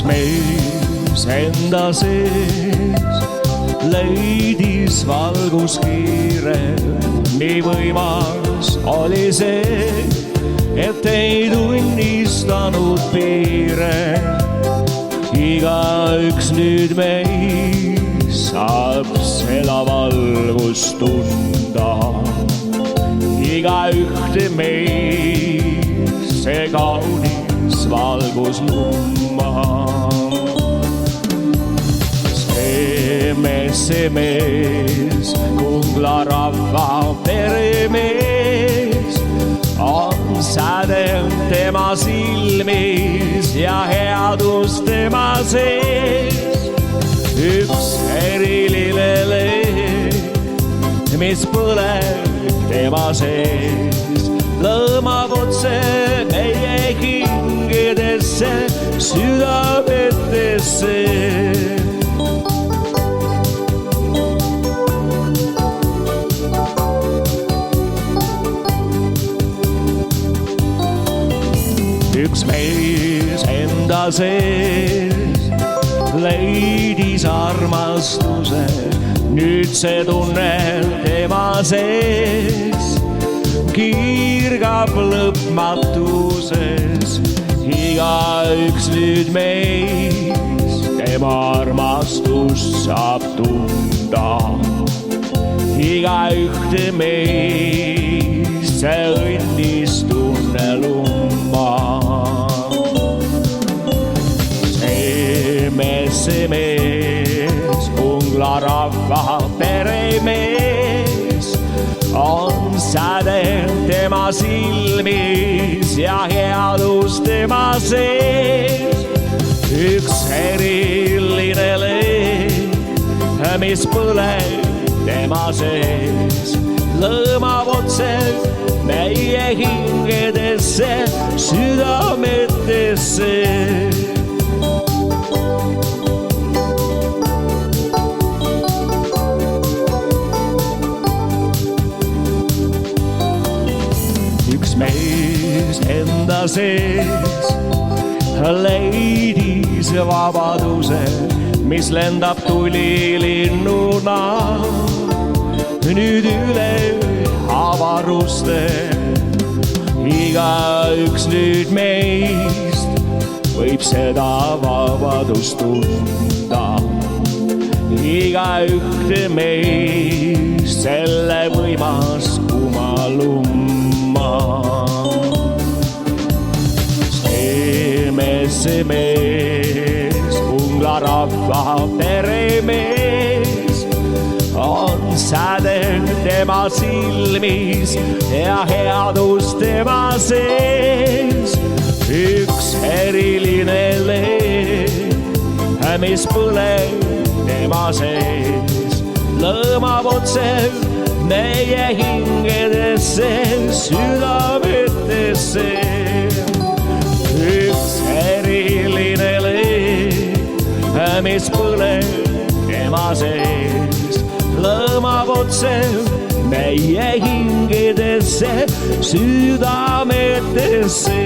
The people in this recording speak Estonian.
mees enda sees leidis valguskiire. Nii võimas oli see, et ei tunnistanud piire. Igaüks nüüd meis saab seda valgust tunda. Igaühte meis see kaunis valgus lumma. See mees, Kungla rahva peremees, on sädev tema silmis ja headus tema sees. Üks eriline leed, mis põleb tema sees, lõõmab otse meie hingedesse, südametesse. Üks mees enda sees leidis armastuse, nüüd see tunne tema sees kiirgab lõpmatuses. Igaüks nüüd meis tema armastust saab tunda. Igaühte meist see õnnistunne lumma. See mees, Kungla rahva peremees, on sädev tema silmis ja headus tema sees. Üks eriline leed, mis põleb tema sees, lõõmab otse meie hingedesse, südametesse. Mees enda sees leidis vabaduse, mis lendab tulilinnuna nüüd üle avaruste. Igaüks nüüd meist võib seda vabadust tunda. Igaühte meist selle võimas kumalumma. See mees, Kungla rahva peremees, on sädev tema silmis ja headus tema sees. Üks eriline leed, mis põleb tema sees, lõõmab otse meie hingedesse, südametesse. Üks eriline leed, mis põleb tema sees, lõõmab otse meie hingedesse, südametesse.